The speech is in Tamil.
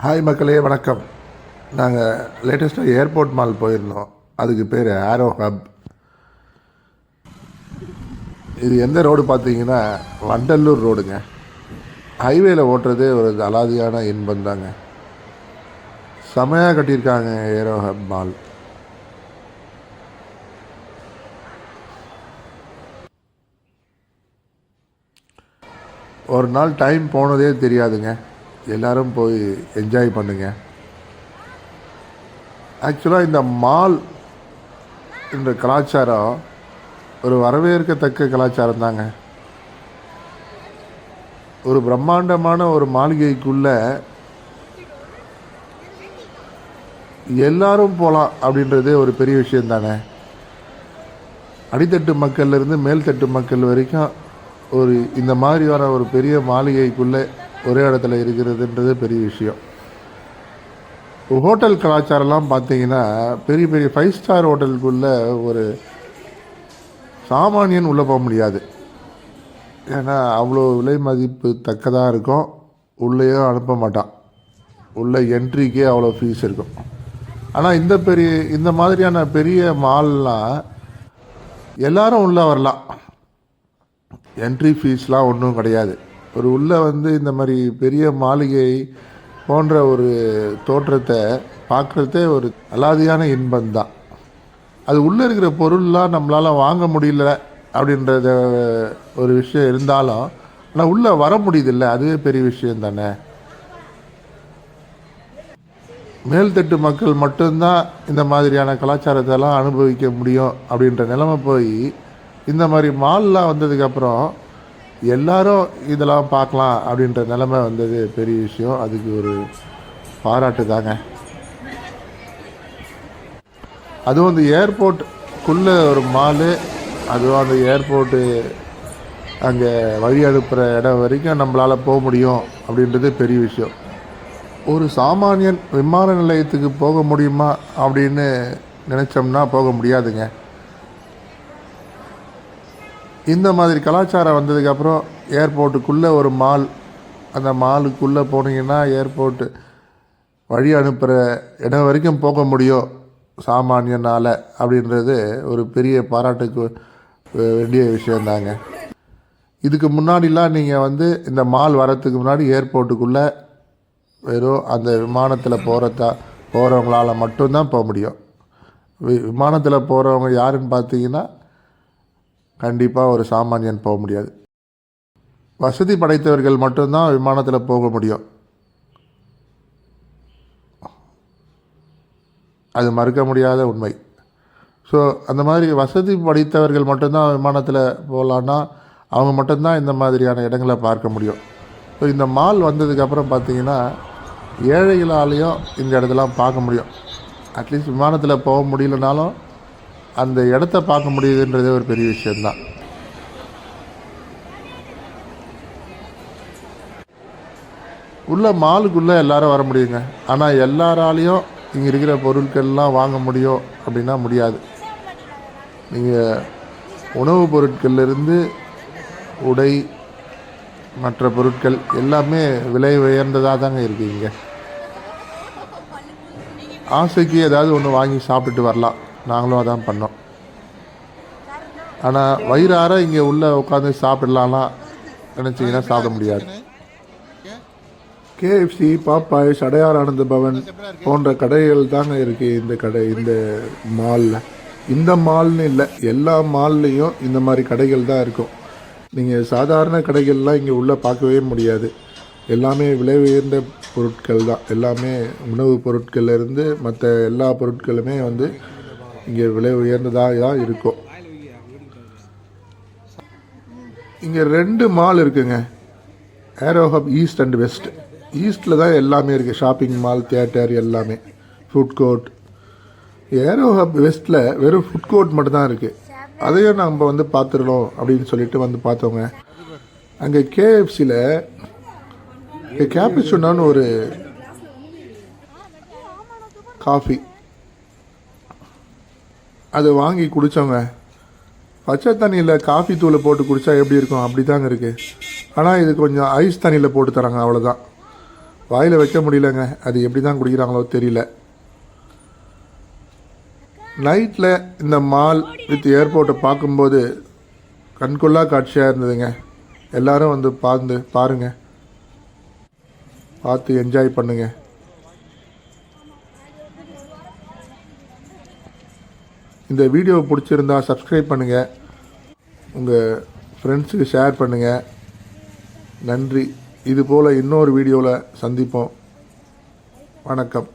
ஹாய் மக்களே, வணக்கம். நாங்கள் லேட்டஸ்ட்டாக ஏர்போர்ட் மால் போயிருந்தோம். அதுக்கு பேர் ஆரோ ஹப். இது எந்த ரோடு பார்த்தீங்கன்னா வண்டலூர் ரோடுங்க. ஹைவேல ஓட்டுறதே ஒரு அலாதியான இன்பம் தாங்க. செமையாக கட்டியிருக்காங்க ஏரோ ஹப் மால். ஒரு நாள் டைம் போனதே தெரியாதுங்க. எல்லோரும் போய் என்ஜாய் பண்ணுங்க. ஆக்சுவலாக இந்த மால் என்ற கலாச்சாரம் ஒரு வரவேற்கத்தக்க கலாச்சாரம் தாங்க. ஒரு பிரம்மாண்டமான ஒரு மாளிகைக்குள்ளே எல்லாரும் போகலாம் அப்படின்றதே ஒரு பெரிய விஷயம் தானே. அடித்தட்டு மக்கள்லேருந்து மேல்தட்டு மக்கள் வரைக்கும் ஒரு இந்த மாதிரியான ஒரு பெரிய மாளிகைக்குள்ளே ஒரே இடத்துல இருக்கிறதுன்றது பெரிய விஷயம். ஹோட்டல் கலாச்சாரம்லாம் பார்த்தீங்கன்னா பெரிய பெரிய 5 ஸ்டார் ஹோட்டலுக்குள்ளே ஒரு சாமானியன் உள்ளே போக முடியாது. ஏன்னா அவ்வளோ விலை மதிப்பு தக்கதாக இருக்கும். உள்ளேயும் அனுப்ப மாட்டான். உள்ள என்ட்ரிக்கே அவ்வளோ ஃபீஸ் இருக்கும். ஆனால் இந்த மாதிரியான பெரிய மால்லாம் எல்லாரும் உள்ளே வரலாம். என்ட்ரி ஃபீஸ்லாம் ஒன்றும் கிடையாது. ஒரு உள்ளே இந்த மாதிரி பெரிய மாளிகை போன்ற ஒரு தோற்றத்தை பார்க்குறதே ஒரு அலாதியான இன்பம்தான். அது உள்ளே இருக்கிற பொருள்லாம் நம்மளால் வாங்க முடியல அப்படின்றத ஒரு விஷயம் இருந்தாலும், ஆனால் உள்ளே வர முடியுதில்லை, அதுவே பெரிய விஷயம் தானே. மேல்தட்டு மக்கள் மட்டும்தான் இந்த மாதிரியான கலாச்சாரத்தெல்லாம் அனுபவிக்க முடியும் அப்படின்ற நிலைமை போய் இந்த மாதிரி மால்லாம் வந்ததுக்கப்புறம் எல்லாரும் இதெல்லாம் பார்க்கலாம் அப்படின்ற நிலைமை வந்தது பெரிய விஷயம். அதுக்கு ஒரு பாராட்டு தாங்க. அதுவும் அந்த ஏர்போர்ட்டுக்குள்ளே ஒரு மாலு, அதுவும் அந்த ஏர்போர்ட்டு அங்கே வழி அனுப்புகிற இடம் வரைக்கும் நம்மளால் போக முடியும் அப்படின்றது பெரிய விஷயம். ஒரு சாமானியன் விமான நிலையத்துக்கு போக முடியுமா அப்படின்னு நினச்சோம்னா போக முடியாதுங்க. இந்த மாதிரி கலாச்சாரம் வந்ததுக்கப்புறம் ஏர்போர்ட்டுக்குள்ளே ஒரு மால், அந்த மாலுக்குள்ளே போனீங்கன்னா ஏர்போர்ட்டு வழி அனுப்புகிற இடம் வரைக்கும் போக முடியும் சாமானியனால் அப்படின்றது ஒரு பெரிய பாராட்டுக்கு வேண்டிய விஷயந்தாங்க. இதுக்கு முன்னாடிலாம் நீங்கள் இந்த மால் வரத்துக்கு முன்னாடி ஏர்போர்ட்டுக்குள்ளே வெறும் அந்த விமானத்தில் போகிறவங்களால் மட்டும்தான் போக முடியும். விமானத்தில் போகிறவங்க யாருன்னு பார்த்தீங்கன்னா கண்டிப்பாக ஒரு சாமானியன் போக முடியாது. வசதி படைத்தவர்கள் மட்டும்தான் விமானத்தில் போக முடியும். அது மறுக்க முடியாத உண்மை. ஸோ அந்த மாதிரி வசதி படைத்தவர்கள் மட்டும்தான் விமானத்தில் போகலான்னா அவங்க மட்டும்தான் இந்த மாதிரியான இடங்களை பார்க்க முடியும். ஸோ இந்த மால் வந்ததுக்கப்புறம் பார்த்திங்கன்னா ஏழைகளாலேயும் இந்த இடத்தெல்லாம் பார்க்க முடியும். அட்லீஸ்ட் விமானத்தில் போக முடியலனாலும் அந்த இடத்த பார்க்க முடியுதுன்றதே ஒரு பெரிய விஷயந்தான். உள்ள மாலுக்குள்ளே எல்லாரும் வர முடியுங்க. ஆனால் எல்லாராலையும் இங்கே இருக்கிற பொருட்கள்லாம் வாங்க முடியும் அப்படின்னா முடியாது. நீங்கள் உணவுப் பொருட்கள்லேருந்து உடை, மற்ற பொருட்கள் எல்லாமே விலை உயர்ந்ததாக தாங்க இருக்குது. இங்கே ஆசைக்கு ஏதாவது ஒன்று வாங்கி சாப்பிட்டுட்டு வரலாம். நாங்களும் அதான் பண்ணோம். ஆனால் வயிறார இங்கே உள்ளே உட்காந்து சாப்பிடலாம்லாம் நினச்சிங்கன்னா சாப்பிட முடியாது. கேஎஃப்சி, பாப்பாய்ஸ், அடையார் ஆனந்த பவன் போன்ற கடைகள் தாங்க இருக்குது இந்த மாலில். இந்த மால்னு இல்லை, எல்லா மால்லையும் இந்த மாதிரி கடைகள் தான் இருக்கும். நீங்கள் சாதாரண கடைகள்லாம் இங்கே உள்ளே பார்க்கவே முடியாது. எல்லாமே விலை உயர்ந்த பொருட்கள் தான். எல்லாமே உணவுப் பொருட்கள்லேருந்து மற்ற எல்லா பொருட்களுமே இங்கே விலை உயர்ந்ததாக தான் இருக்கும். இங்கே 2 மால் இருக்குங்க. Aero Hub East and West. ஈஸ்ட்டில் தான் எல்லாமே இருக்குது. ஷாப்பிங் மால், தியேட்டர், எல்லாமே ஃபுட் கோர்ட். ஏரோ ஹப் வெஸ்ட்டில் வெறும் ஃபுட் கோர்ட் மட்டும்தான் இருக்குது. அதையும் நம்ம பார்த்துடணும் அப்படின்னு சொல்லிட்டு பார்த்தோங்க. அங்கே கேஎஃப்சியில் கேப்புச்சினோன்னு ஒரு காஃபி அதை வாங்கி குடித்தோங்க. பச்சை தண்ணியில் காஃபி தூளை போட்டு குடித்தா எப்படி இருக்கும் அப்படி தாங்க இருக்குது. ஆனால் இது கொஞ்சம் ஐஸ் தண்ணியில் போட்டு தராங்க, அவ்வளோதான். வாயில் வைக்க முடியலங்க. அது எப்படி தான் குடிக்கிறாங்களோ தெரியல. நைட்டில் இந்த மால் வித் ஏர்போர்ட்டை பார்க்கும்போது கண்கொள்ளா காட்சியாக இருந்ததுங்க. எல்லோரும் வந்து பாருங்கள், பார்த்து என்ஜாய் பண்ணுங்கள். இந்த வீடியோ பிடிச்சிருந்தா சப்ஸ்கிரைப் பண்ணுங்கள், உங்கள் ஃப்ரெண்ட்ஸுக்கு ஷேர் பண்ணுங்கள். நன்றி. இதுபோல் இன்னொரு வீடியோவில் சந்திப்போம். வணக்கம்.